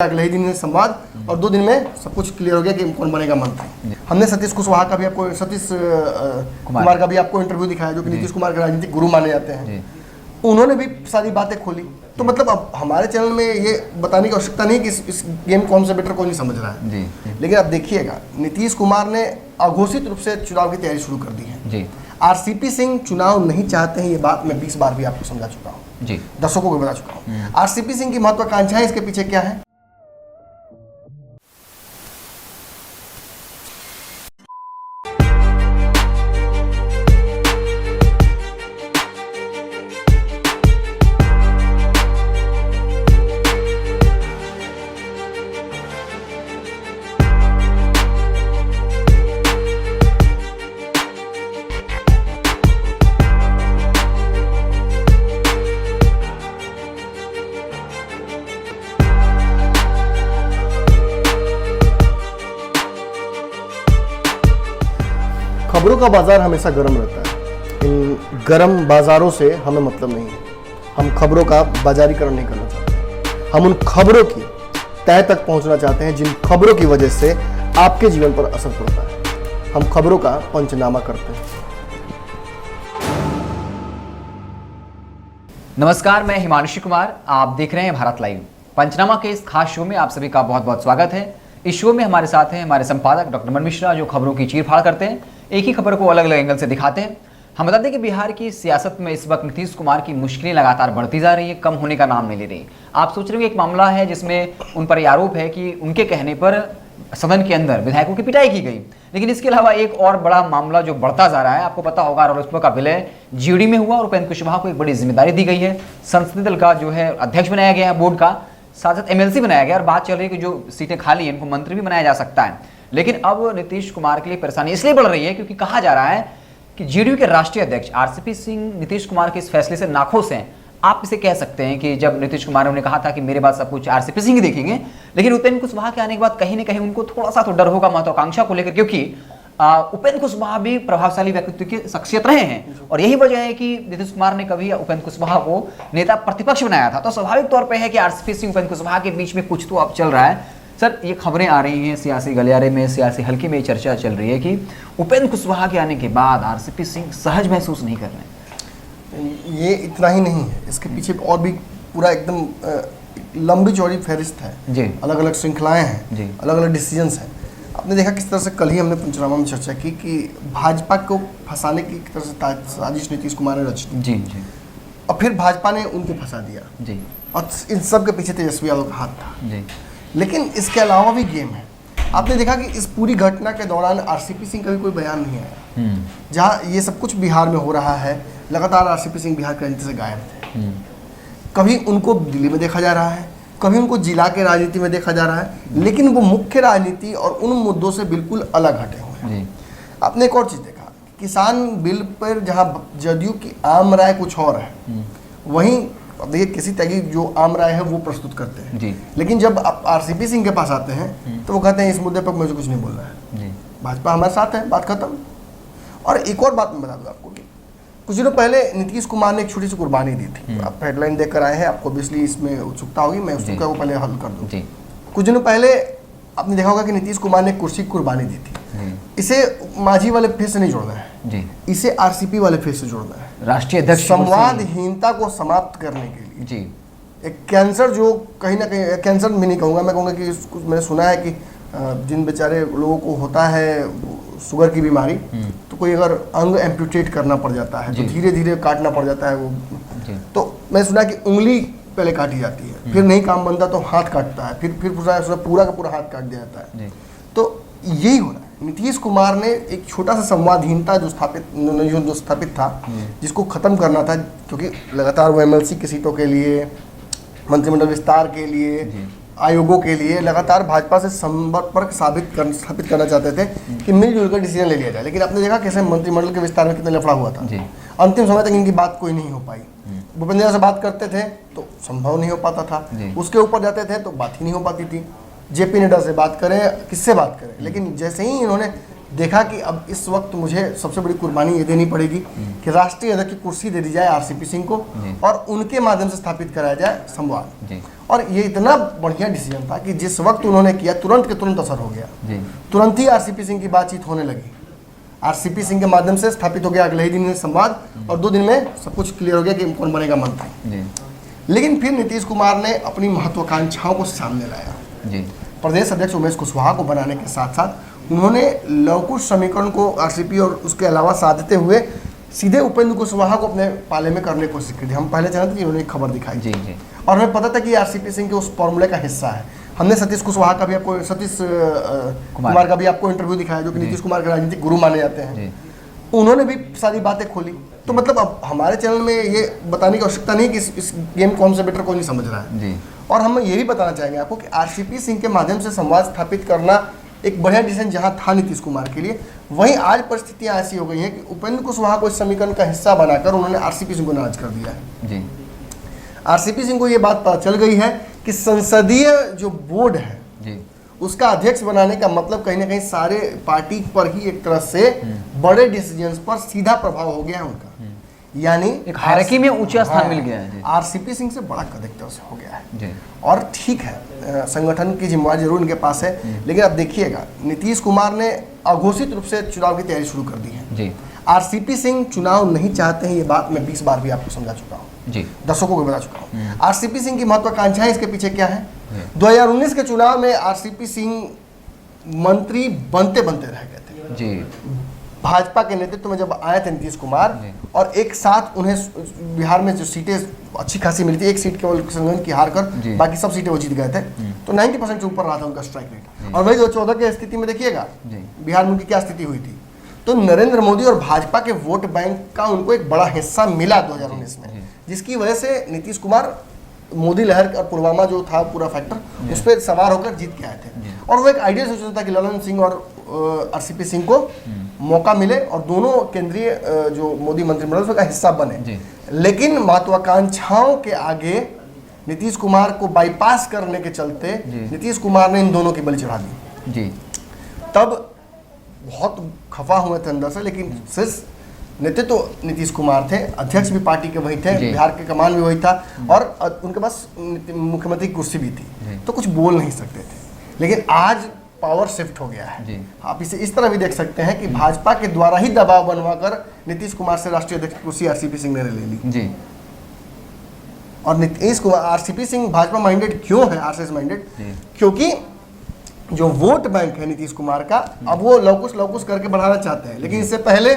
अगले ही दिन में संवाद और 2 दिन में सब कुछ क्लियर हो गया कि कौन बनेगा मंत्री। हमने सतीश कुशवाहा का भी आपको कुमार का भी आपको इंटरव्यू दिखाया, जो कि नीतीश कुमार के राजनीतिक गुरु माने जाते हैं। उन्होंने भी सारी बातें खोली। तो मतलब अब हमारे चैनल में ये बताने की आवश्यकता नहीं कि इस गेम कौन सा बेटर कोई नहीं समझ रहा है। लेकिन अब देखिएगा, नीतीश कुमार ने अघोषित रूप से चुनाव की तैयारी शुरू कर दी है। आरसीपी सिंह चुनाव नहीं चाहते हैं, ये बात मैं 20 बार भी आपको समझा चुका हूँ, दर्शकों को बता चुका हूँ। आरसीपी सिंह की महत्वाकांक्षाएं इसके पीछे क्या है? खबरों का बाजार हमेशा गर्म रहता है। इन गर्म बाजारों से हमें मतलब नहीं है। हम खबरों का बाजारीकरण नहीं करना चाहते। हम उन खबरों की तह तक पहुंचना चाहते हैं जिन खबरों की वजह से आपके जीवन पर असर पड़ता है। हम खबरों का पंचनामा करते हैं। नमस्कार, मैं हिमांशु कुमार, आप देख रहे हैं भारत लाइव। पंचनामा के इस खास शो में आप सभी का बहुत बहुत स्वागत है। इस शो में हमारे साथ हैं हमारे संपादक डॉक्टर मन मिश्रा, जो खबरों की चीरफाड़ करते हैं, एक ही खबर को अलग अलग एंगल से दिखाते हैं। हम बता दें कि बिहार की सियासत में इस वक्त नीतीश कुमार की मुश्किलें लगातार बढ़ती जा रही है, कम होने का नाम नहीं ले रही। आप सोच रहे हो, एक मामला है जिसमें उन पर आरोप है कि उनके कहने पर सदन के अंदर विधायकों की पिटाई की गई। लेकिन इसके अलावा एक और बड़ा मामला जो बढ़ता जा रहा है, आपको पता होगा, रालोसपा का विलय जीडी में हुआ और उपेंद्र कुशवाहा को एक बड़ी जिम्मेदारी दी गई है। संसदीय दल का जो है अध्यक्ष बनाया गया है, बोर्ड का साथ एमएलसी बनाया गया, और बात चल रही है कि जो सीटें खाली हैं इनको मंत्री भी बनाया जा सकता है। लेकिन अब नीतीश कुमार के लिए परेशानी इसलिए बढ़ रही है क्योंकि कहा जा रहा है कि जेडीयू के राष्ट्रीय अध्यक्ष आरसीपी सिंह नीतीश कुमार के इस फैसले से नाखुश हैं। आप इसे कह सकते हैं कि जब नीतीश कुमार ने कहा था कि मेरे बाद सब कुछ आरसीपी सिंह ही देखेंगे, लेकिन उपेंद्र कुशवाहा के आने के बाद कहीं ना कहीं उनको थोड़ा सा तो डर होगा महत्वाकांक्षा को लेकर, क्योंकि उपेंद्र कुशवाहा भी प्रभावशाली व्यक्तित्व की शख्सियत रहे हैं। और यही वजह है कि नीतीश कुमार ने कभी उपेंद्र कुशवाहा को नेता प्रतिपक्ष बनाया था। तो स्वाभाविक तौर पर है कि आरसीपी सिंह उपेंद्र कुशवाहा के बीच में कुछ तो अब चल रहा है। सर, ये खबरें आ रही हैं, सियासी गलियारे में, सियासी हल्के में चर्चा चल रही है कि उपेंद्र कुशवाहा के आने के बाद आरसीपी सिंह सहज महसूस नहीं कर रहे। ये इतना ही नहीं है, इसके पीछे और भी पूरा एकदम लंबी चौड़ी फहरिस्त है जी। अलग अलग श्रृंखलाएं हैं, अलग अलग डिसीजंस हैं। आपने देखा किस तरह से कल ही हमने पंचनामा में चर्चा की कि भाजपा को फंसाने की तरह से साजिश नीतीश कुमार ने रची जी, और फिर भाजपा ने उनको फंसा दिया जी। और इन सब के पीछे तेजस्वी यादव का हाथ था जी। लेकिन इसके अलावा भी गेम है। आपने देखा कि इस पूरी घटना के दौरान आरसीपी सिंह का भी कोई बयान नहीं आया। जहाँ ये सब कुछ बिहार में हो रहा है, लगातार आरसीपी सिंह बिहार के राजनीति से गायब थे। कभी उनको दिल्ली में देखा जा रहा है, कभी उनको जिला के राजनीति में देखा जा रहा है, लेकिन वो मुख्य राजनीति और उन मुद्दों से बिल्कुल अलग हटे हुए हैं। आपने एक और चीज़ देखा, किसान बिल पर जहाँ जदयू की आम राय कुछ और है, वहीं अब देखिए किसी तरह की जो आम राय है वो प्रस्तुत करते हैं जी। लेकिन जब आप आरसीपी सिंह के पास आते हैं तो वो कहते हैं इस मुद्दे पर मुझे कुछ नहीं बोलना है जी। भाजपा हमारे साथ है, बात खत्म। और एक और बात मैं बता दूं आपको कि कुछ दिनों पहले नीतीश कुमार ने एक छोटी सी कुर्बानी दी थी। आप हेडलाइन देखकर आए हैं, आपको ऑब्वियसली इसमें उत्सुकता होगी, मैं उत्सुकता को पहले हल कर दूँ। कुछ दिनों पहले आपने देखा होगा कि नीतीश कुमार ने कुर्सी की कुर्बानी दी थी। इसे मांझी वाले फेस से नहीं जोड़ना है जी, इसे आरसीपी वाले फेस से जोड़ना है, राष्ट्रीय अध्यक्ष। संवादहीनता को समाप्त करने के लिए जी। एक कैंसर जो कहीं ना कहीं, कैंसर मैं नहीं कहूँगा, मैं कहूँगा कि मैंने सुना है कि जिन बेचारे लोगों को होता है शुगर की बीमारी, तो कोई अगर अंग एम्प्यूटेट करना पड़ जाता है तो धीरे धीरे काटना पड़ जाता है वो। तो मैं सुना कि उंगली पहले काटी जाती है, फिर नहीं काम बनता तो हाथ काटता है, फिर पूरा का पूरा हाथ काट दिया जाता है। तो यही हो रहा है। नीतीश कुमार ने एक छोटा सा संवादहीनता जो स्थापित था, जिसको खत्म करना था, क्योंकि लगातार वो एमएलसी की सीटों के लिए, मंत्रिमंडल विस्तार के लिए, आयोगों के लिए लगातार भाजपा से संपर्क स्थापित करना चाहते थे कि मिलजुल कर डिसीजन ले लिया जाए। लेकिन आपने देखा कैसे मंत्रिमंडल के विस्तार में कितना लफड़ा हुआ था। अंतिम समय तक इनकी बात कोई नहीं हो पाई। भूपेंद्र से बात करते थे तो संभव नहीं हो पाता था, उसके ऊपर जाते थे तो बात ही नहीं हो पाती थी। जेपी नड्डा से बात करें, किससे बात करें, लेकिन जैसे ही इन्होंने देखा कि अब इस वक्त मुझे सबसे बड़ी कुर्बानी ये देनी पड़ेगी कि राष्ट्रीय अध्यक्ष की कुर्सी दे दी जाए आरसीपी सिंह को और उनके माध्यम से स्थापित कराया जाए संवाद। और ये इतना बढ़िया डिसीजन था कि जिस वक्त उन्होंने किया तुरंत के तुरंत असर हो गया, तुरंत ही आरसीपी सिंह की बातचीत होने लगी। आरसीपी सिंह के माध्यम से स्थापित हो गया अगले ही दिन में संवाद और 2 दिन में सब कुछ क्लियर हो गया कि कौन बनेगा मंत्री। लेकिन फिर नीतीश कुमार ने अपनी महत्वाकांक्षाओं को सामने लाया। प्रदेश अध्यक्ष उमेश कुशवाहा को बनाने के साथ साथ उन्होंने लवकुश समीकरण को आरसीपी और उसके अलावा साधते हुए सीधे उपेंद्र कुशवाहा को अपने पाले में करने की कोशिश की थी। हम पहले जानते थे कि उन्होंने एक खबर दिखाई और हमें पता था कि आरसीपी सिंह के उस फॉर्मूले का हिस्सा है। हमने सतीश कुशवाहा का भी आपको सतीश कुमार का भी आपको इंटरव्यू दिखाया जो कि नीतीश कुमार के राजनीतिक गुरु माने जाते हैं। उन्होंने भी सारी बातें खोली। तो मतलब अब हमारे चैनल में ये बताने की आवश्यकता नहीं कि इस गेम कौन से बेटर कोई नहीं समझ रहा है। और हम ये भी बताना चाहेंगे आपको कि आरसीपी सिंह के माध्यम से संवाद स्थापित करना एक बढ़िया डिसीजन जहां था नीतीश कुमार के लिए, वहीं आज परिस्थितियां ऐसी हो गई हैं कि उपेंद्र कुशवाहा को इस समीकरण का हिस्सा बनाकर उन्होंने आरसीपी सिंह को नाराज कर दिया है। आरसीपी सिंह को ये बात पता चल गई है कि संसदीय जो बोर्ड है उसका अध्यक्ष बनाने का मतलब कहीं ना कहीं सारे पार्टी पर ही एक तरह से बड़े डिसीजंस पर सीधा प्रभाव हो गया है उनका, यानी एक हायरार्की में ऊंचा स्थान मिल गया है। आरसीपी सिंह से बड़ा कद एक तरह से हो गया है। और ठीक है, संगठन की जिम्मेवारी जरूर इनके पास है, लेकिन अब देखिएगा नीतीश कुमार ने अघोषित रूप से चुनाव की तैयारी शुरू कर दी है। आरसीपी सिंह चुनाव नहीं चाहते हैं, ये बात मैं 20 बार भी आपको समझा चुका हूँ, दर्शकों को बता चुका हूँ। आरसीपी सिंह की महत्वाकांक्षाएं इसके पीछे क्या है? 2019 के चुनाव में आरसीपी सिंह मंत्री बनते बनते रह गए थे। भाजपा के नेतृत्व में जब आए थे नीतीश कुमार और एक साथ उन्हें बिहार में जो सीटें अच्छी खासी मिली थी, एक सीट केवल किशनगंज की हार कर बाकी सब सीटें वो जीत गए थे, तो 90% से ऊपर रहा था उनका स्ट्राइक रेट। और वही 2014 की स्थिति में देखिएगा बिहार में उनकी क्या स्थिति हुई थी। तो नरेंद्र मोदी और भाजपा के वोट बैंक का उनको एक बड़ा हिस्सा मिला 2019 में, जिसकी वजह से नीतीश कुमार मोदी लहर और पुलवामा जो था पूरा फैक्टर उस पर सवार होकर जीत के आए थे। और वो एक आइडिया सोचा था कि ललन सिंह और आरसीपी सिंह को मौका मिले और दोनों केंद्रीय जो मोदी मंत्रिमंडल का हिस्सा बने। लेकिन महत्वाकांक्षाओं के आगे नीतीश कुमार को बाईपास करने के चलते नीतीश कुमार ने इन दोनों की बलि चढ़ा दी। तब बहुत खफा हुए थे अंदर से, लेकिन शीर्ष नेतृत्व तो नीतीश कुमार थे, अध्यक्ष भी पार्टी के वही थे, बिहार के कमान भी वही था और उनके पास मुख्यमंत्री की कुर्सी भी थी, तो कुछ बोल नहीं सकते थे। लेकिन आज पावर शिफ्ट हो गया है। आप इसे इस तरह भी देख सकते हैं कि भाजपा के द्वारा ही दबाव बनवाकर नीतीश कुमार से राष्ट्रीय अध्यक्ष की कुर्सी आरसीपी सिंह ने ले ली। और नीतीश कुमार आरसीपी सिंह भाजपा माइंडेड क्यों है, आरएसएस माइंडेड? क्योंकि जो वोट बैंक है नीतीश कुमार का, अब वो लवकुश करके बढ़ाना चाहते हैं। लेकिन इससे पहले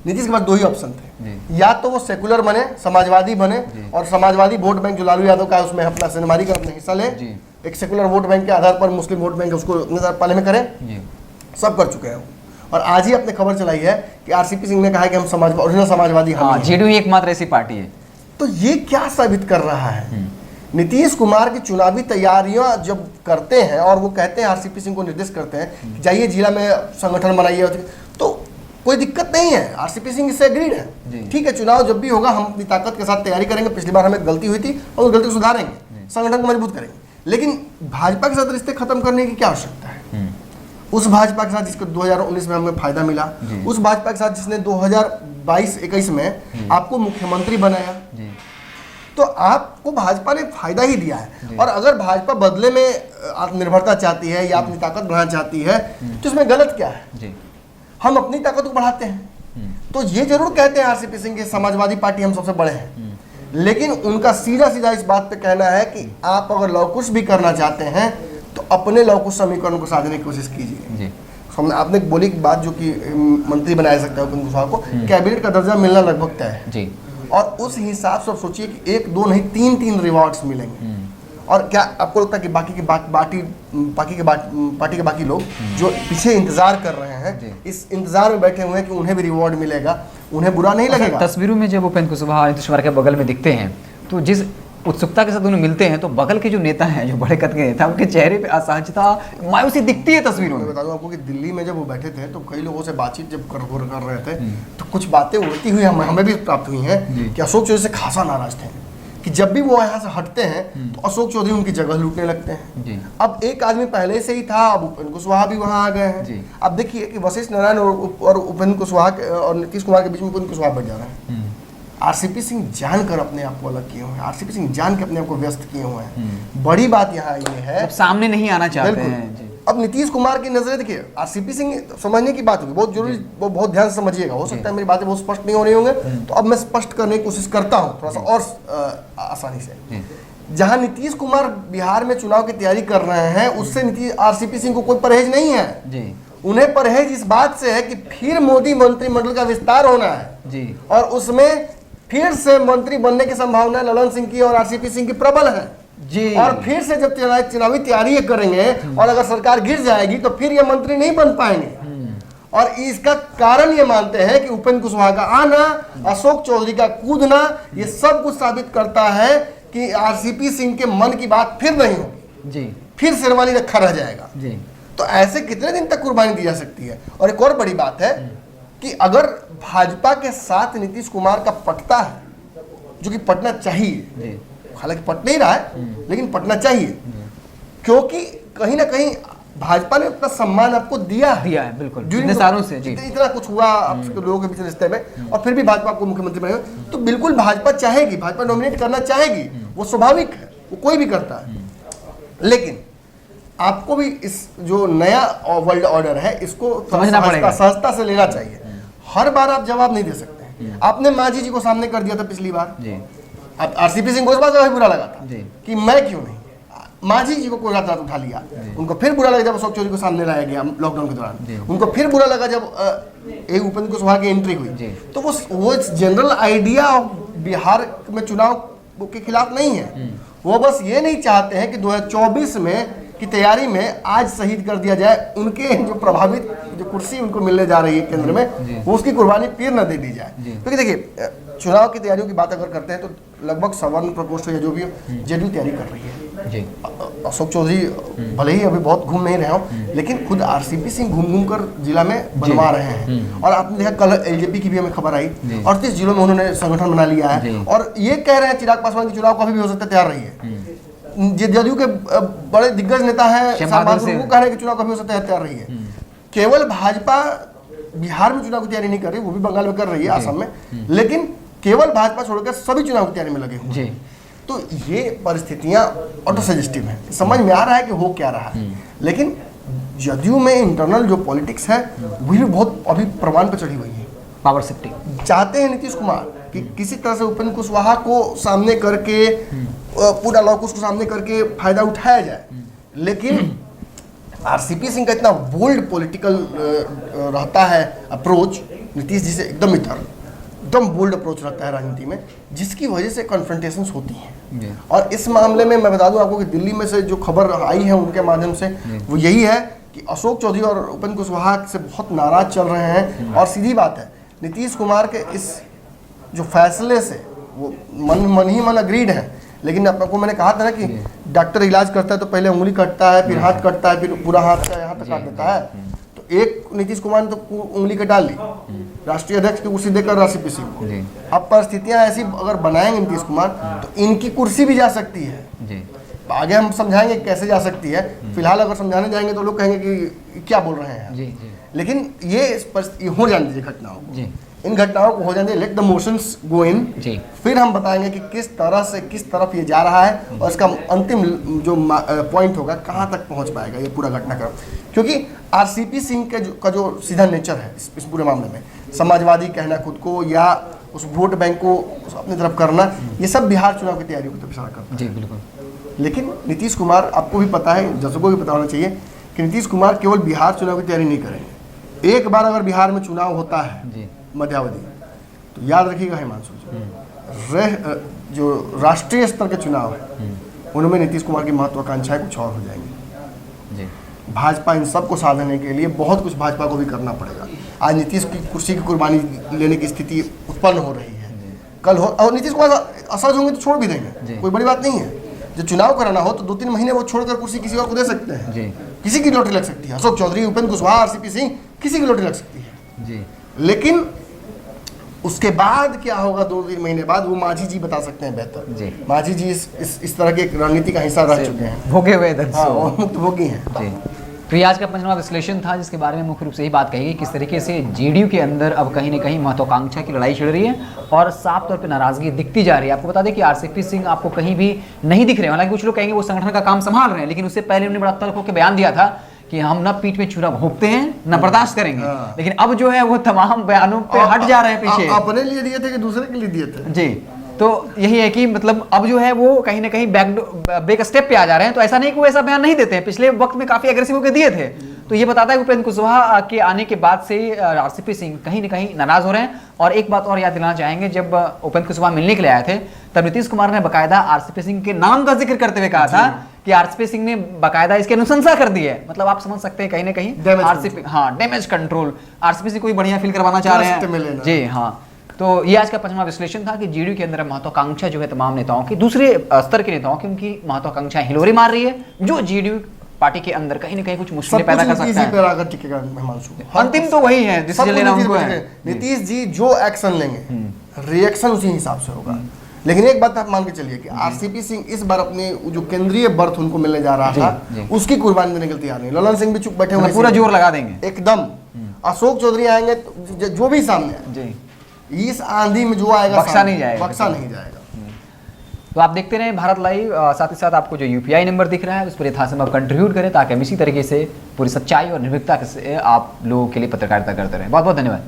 नीतीश के पास 2 ही ऑप्शन थे, या तो वो सेकुलर बने, समाजवादी बने और समाजवादी वोट बैंक जो लालू यादव का है उसमें अपना सिनेमारी का अपना हिस्सा ले, एक सेकुलर वोट बैंक के आधार पर मुस्लिम वोट बैंक उसको पाले में करें, सब कर चुके हैं। और आज ही अपने खबर चलाई है कि आरसीपी सिंह ने कहा है कि हम ओरिजिनल समाजवादी जेडीयू ही एकमात्र ऐसी पार्टी है। तो ये क्या साबित कर रहा है? नीतीश कुमार की चुनावी तैयारियां जब करते हैं और वो कहते हैं, आरसीपी सिंह को निर्देश करते हैं जाइए जिला में संगठन बनाइए, तो कोई दिक्कत नहीं है, आरसीपी सिंह इससे एग्रीड है। ठीक है, चुनाव जब भी होगा हम अपनी ताकत के साथ तैयारी करेंगे, पिछली बार हमें गलती हुई थी और उस गलती को सुधारेंगे, संगठन को मजबूत करेंगे। लेकिन भाजपा के साथ रिश्ते खत्म करने की क्या आवश्यकता है? उस भाजपा के साथ जिसको 2019 में हमें फायदा मिला, उस भाजपा के साथ जिसने 2022-21 में आपको मुख्यमंत्री बनाया, तो आपको भाजपा ने फायदा ही दिया है। और अगर भाजपा बदले में आत्मनिर्भरता चाहती है या अपनी ताकत बढ़ाना चाहती है, तो इसमें गलत क्या है? हम अपनी ताकत को बढ़ाते हैं। तो ये जरूर कहते हैं आरसीपी सिंह की समाजवादी पार्टी हम सबसे बड़े हैं, लेकिन उनका सीधा इस बात पे कहना है कि आप अगर लवकुश भी करना चाहते हैं तो अपने लवकुश समीकरण को साधने की कोशिश कीजिए। आपने बोली की बात जो कि मंत्री बनाया सकता है उपेंद्र कुशवाहा को, कैबिनेट का दर्जा मिलना लगभग तय है और उस हिसाब से सोचिए कि 1, 2 नहीं 3 रिवॉर्ड्स मिलेंगे। और क्या आपको लगता है कि पार्टी के बाकी लोग जो पीछे इंतजार कर रहे हैं, इस इंतजार में बैठे हुए हैं कि उन्हें भी रिवॉर्ड मिलेगा, उन्हें बुरा नहीं लगेगा? तस्वीरों में जब उपेंद्र कुशवाहा नीतीश कुमार के बगल में दिखते हैं तो जिस उत्सुकता के साथ उन्हें मिलते हैं, तो बगल के जो नेता हैं, जो बड़े कद के नेता, उनके चेहरे पे असहजता, मायूसी दिखती है तस्वीरों में। मैं बता दूं आपको कि दिल्ली में जब वो बैठे थे तो कई लोगों से बातचीत जब कर रहे थे तो कुछ बातें उड़ती हुई हमें भी प्राप्त हुई हैं कि अशोक चौधरी से खासा नाराज थे। कि जब भी वो यहाँ से हटते हैं तो अशोक चौधरी उनकी जगह लूटने लगते हैं जी। अब एक आदमी पहले से ही था, अब उपेंद्र कुशवाहा भी वहाँ आ गए हैं। अब देखिए कि वशिष्ठ नारायण और उपेंद्र कुशवाहा और नीतीश कुमार के बीच में उपेंद्र कुशवाहा बच जा रहे हैं। आरसीपी सिंह जानकर अपने आप को अलग किए हुए हैं, आरसीपी सिंह जान के अपने आप को व्यस्त किए हुए हैं। बड़ी बात यहाँ ये है, सामने नहीं आना चाहते हैं। अब नीतीश कुमार की नजरें देखिए, आरसीपी सिंह समझने की बात होगी, बहुत जरूरी, बहुत ध्यान से समझिएगा। हो सकता है मेरी बातें बहुत स्पष्ट नहीं हो रही होंगे, तो अब मैं स्पष्ट करने की कोशिश करता हूँ थोड़ा सा और आसानी से। जहां नीतीश कुमार बिहार में चुनाव की तैयारी कर रहे हैं, उससे आरसीपी सिंह को कोई परहेज नहीं है। उन्हें परहेज इस बात से है कि फिर मोदी मंत्रिमंडल का विस्तार होना है और उसमें फिर से मंत्री बनने की संभावना ललन सिंह की और आरसीपी सिंह की प्रबल है जी। और फिर से जब चुनावी तैयारी करेंगे और अगर सरकार गिर जाएगी तो फिर ये मंत्री नहीं बन पाएंगे। और इसका कारण ये मानते हैं कि उपेंद्र कुशवाहा का आना, अशोक चौधरी का कूदना, ये सब कुछ साबित करता है कि आरसीपी सिंह के मन की बात फिर नहीं होगी जी, फिर शेरवानी रखा रह जाएगा जी। तो ऐसे कितने दिन तक कुर्बानी दी जा सकती है। और एक और बड़ी बात है कि अगर भाजपा के साथ नीतीश कुमार का पटता है, जो कि पटना चाहिए, हालांकि पट नहीं रहा है लेकिन पटना चाहिए, क्योंकि कहीं ना कहीं भाजपा ने अपना सम्मान आपको दिया है बिल्कुल इतने सालों से जी। इतना कुछ हुआ आपके लोगों के बीच रिश्ते में, और फिर भी भाजपा आपको मुख्यमंत्री बनाएगा, तो बिल्कुल भाजपा चाहेगी, भाजपा नॉमिनेट करना चाहेगी, वो स्वाभाविक है, वो कोई भी करता है। लेकिन आपको भी इस जो नया वर्ल्ड ऑर्डर है इसको सहजता से लेना चाहिए। हर बार आप जवाब नहीं दे सकते। आपने मांझी जी को सामने कर दिया था पिछली बार, आरसीपी सिंह को इस बात का बुरा लगा था कि मैं क्यों नहीं, मांझी जी को कोई रात उठा लिया। उनको फिर बुरा लगा जब अशोक चौधरी को सामने लाया गया लॉकडाउन के दौरान, उनको फिर बुरा लगा जब एक उपेंद्र कुशवाहा की एंट्री हुई। तो वो जनरल आइडिया बिहार में चुनाव के खिलाफ नहीं है, वो बस ये नहीं चाहते हैं कि 2024 में की तैयारी में आज शहीद कर दिया जाए उनके जो प्रभावित जो कुर्सी उनको मिलने जा रही है केंद्र में, वो उसकी कुर्बानी फिर न दे दी जाए। क्योंकि देखिए चुनाव की तैयारियों की बात अगर करते हैं तो लगभग 52 प्रकोष्ठ या जो भी जेडीयू तैयारी कर रही है जी। अशोक चौधरी भले ही अभी बहुत घूम नहीं रहे हो, लेकिन खुद आरसीपी सिंह घूम कर जिला में बनवा रहे हैं। और आपने देखा कल एलजेपी की भी हमें खबर आई, 38 जिलों में उन्होंने संगठन बना लिया है और ये कह रहे हैं चिराग पासवान की चुनाव कभी भी हो सकता है, तैयार रही है। जदयू के बड़े दिग्गज नेता है वो कह रहे हैं कि चुनाव कभी हो सकता है, तैयार रही है। केवल भाजपा बिहार में चुनाव की तैयारी नहीं कर रही, वो भी बंगाल में कर रही है, आसाम में, लेकिन केवल भाजपा छोड़कर सभी चुनाव की तैयारी में लगे हुए। तो ये परिस्थितियां ऑटो सजेस्टिव है, समझ में आ रहा है कि हो क्या रहा है। लेकिन जदयू में इंटरनल जो पॉलिटिक्स है वही भी बहुत अभी प्रमाण पर चढ़ी हुई है। पावर शिफ्टिंग चाहते हैं नीतीश कुमार कि किसी तरह से उपेंद्र कुशवाहा को सामने करके पूरा लॉकस को सामने करके फायदा उठाया जाए, लेकिन आरसीपी सिंह का इतना बोल्ड पॉलिटिकल रहता है अप्रोच, नीतीश जी से एकदम एकदम बोल्ड अप्रोच रहता है राजनीति में, जिसकी वजह से कन्फ्रंटेशंस होती हैं। और इस मामले में मैं बता दूं आपको कि दिल्ली में से जो खबर आई है उनके माध्यम से वो यही है कि अशोक चौधरी और उपेंद्र कुशवाहा से बहुत नाराज चल रहे हैं। और सीधी बात है, नीतीश कुमार के इस जो फैसले से वो मन ही मन अग्रीड है, लेकिन आपको मैंने कहा था ना कि डॉक्टर इलाज करता है तो पहले उंगली कटता है, फिर हाथ कटता है, फिर पूरा हाथ का यहाँ तक काट देता है। तो एक नीतीश कुमार ने तो उंगली कटा ली, राष्ट्रीय अध्यक्ष की कुर्सी देकर आरसीपी सिंह को। अब परिस्थितियां ऐसी अगर बनाएंगे नीतीश कुमार तो इनकी कुर्सी भी जा सकती है। आगे हम समझाएंगे कैसे जा सकती है, फिलहाल अगर समझाने जाएंगे तो लोग कहेंगे कि क्या बोल रहे हैं। लेकिन ये हो जाने दीजिए घटनाओं को, इन घटनाओं को हो जाने, लेट द मोशंस गो इन, फिर हम बताएंगे कि किस तरह से किस तरफ ये जा रहा है और इसका अंतिम जो पॉइंट होगा कहाँ तक पहुँच पाएगा ये पूरा घटनाक्रम। क्योंकि आरसीपी सिंह का जो सीधा नेचर है इस पूरे मामले में, समाजवादी कहना खुद को या उस वोट बैंक को अपनी तरफ करना, ये सब बिहार चुनाव की तैयारियों की तरफ इशारा करता है। जी बिल्कुल। लेकिन नीतीश कुमार, आपको भी पता है, दर्शकों को भी पता होना चाहिए कि नीतीश कुमार केवल बिहार चुनाव की तैयारी नहीं करेंगे। एक बार अगर बिहार में चुनाव होता है मध्यावधि, तो याद रखिएगा हिमांशु जी, जो राष्ट्रीय स्तर के चुनाव है उनमें नीतीश कुमार की महत्वाकांक्षाएं कुछ और हो जाएंगी। भाजपा इन सब को साधने के लिए बहुत कुछ भाजपा को भी करना पड़ेगा। आज नीतीश की कुर्सी की कुर्बानी लेने की स्थिति उत्पन्न हो रही है, कल हो, और नीतीश कुमार असहज होंगे तो छोड़ भी देंगे, कोई बड़ी बात नहीं है। जब चुनाव कराना हो तो 2-3 महीने वो छोड़कर कुर्सी किसी और को दे सकते हैं। किसी की लॉटरी लग सकती है, अशोक चौधरी, उपेंद्र कुशवाहा, आरसीपी सिंह, किसी की लॉटरी लग सकती है। लेकिन उसके बाद क्या होगा 2-3 महीने बाद वो माझी जी बता सकते हैं बेहतर जी। माझी जी इस तरह के एक रणनीति का हिस्सा रह चुके हैं, भोगे हुए हाँ, और मुक्त भोगी हैं। जी। तो ये आज का पंचनामा विश्लेषण था, जिसके बारे में मुख्य रूप से यही बात कही गई किस तरीके से जेडीयू के अंदर अब कहीं न कहीं महत्वाकांक्षा की लड़ाई छिड़ रही है और साफ तौर पे नाराजगी दिखती जा रही है। आपको बता दें कि आरसीपी सिंह आपको कहीं भी नहीं दिख रहे हैं, हालांकि कुछ लोग कहेंगे वो संगठन का काम संभाल रहे हैं, लेकिन उससे पहले उन्होंने बड़ा तल्ख होकर बयान दिया था कि हम न पीठ में छुरा भोंकते हैं न बर्दाश्त करेंगे। लेकिन अब जो है वो तमाम बयानों पे हट जा रहे हैं पीछे। अपने लिए दिए थे कि दूसरे के लिए दिए थे? जी, तो यही है कि मतलब अब जो है वो कहीं ना कहीं बैक स्टेप पे आ जा रहे हैं। तो ऐसा नहीं कि वो ऐसा बयान नहीं देते हैं, पिछले वक्त में काफी एग्रेसिव होकर दिए थे। तो ये बताता है कि उपेंद्र कुशवाहा के आने के बाद से आरसीपी सिंह कहीं ना कहीं नाराज हो रहे हैं। और एक बात और याद दिलाना चाहेंगे, जब उपेंद्र कुशवाहा मिलने के लिए आए थे तब नीतीश कुमार ने बाकायदा आरसीपी सिंह के नाम का जिक्र करते हुए कहा था कि आरसीपी सिंह ने बाकायदा इसकी अनुशंसा कर दी है। मतलब आप समझ सकते हैं कहीं ना कहीं आरसीपी, हाँ, डैमेज कंट्रोल, आरसीपी से कोई बढ़िया फील करवाना चाह रहे हैं। जी हाँ, तो ये आज का पंचमा विश्लेषण था कि जेडीयू के अंदर महत्वाकांक्षा जो है तमाम नेताओं की, दूसरे स्तर के नेताओं की, उनकी महत्वाकांक्षा हिलोरी मार रही है, जो जेडीयू पार्टी के अंदर कहीं ना कहीं कुछ मुश्किलें पैदा कर सकता है। अंतिम तो वही है, डिसीजन लेना उनको है। नीतीश जी जो एक्शन लेंगे रिएक्शन उसी हिसाब से होगा। लेकिन एक बात आप मान के चलिए कि आरसीपी सिंह इस बार अपने जो केंद्रीय बर्थ उनको मिलने जा रहा था उसकी कुर्बानी देने के लिए तैयार नहीं। ललन सिंह भी चुप बैठे हुए, पूरा जोर लगा देंगे एकदम। अशोक चौधरी आएंगे तो जो भी सामने इस आंधी में जो आएगा बख्शा नहीं जाएगा, बख्शा नहीं जाएगा। तो आप देखते रहें भारत लाइव, साथ ही साथ आपको जो यूपीआई नंबर दिख रहा है उस पर यथासंभव कंट्रीब्यूट करें ताकि हम इसी तरीके से पूरी सच्चाई और निर्भीकता से आप लोगों के लिए पत्रकारिता करते रहें। बहुत बहुत धन्यवाद।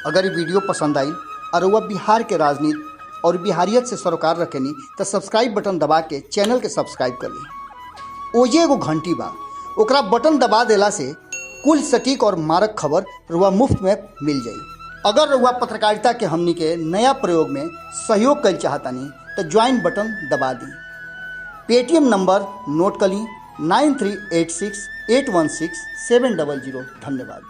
अगर ये वीडियो पसंद आई और वह बिहार के राजनीति और बिहारियत से सरोकार रखेनी तो सब्सक्राइब बटन दबा के चैनल के सब्सक्राइब कर ली। ओजे एगो घंटी बा, ओकरा बटन दबा देला से कुल सटीक और मारक खबर रुआ मुफ्त में मिल जाई। अगर रुआ पत्रकारिता के हमनी के नया प्रयोग में सहयोग कर चाहतानी तो ज्वाइन बटन दबा दी। पेटीएम नंबर नोट कर ली 9386816700। धन्यवाद।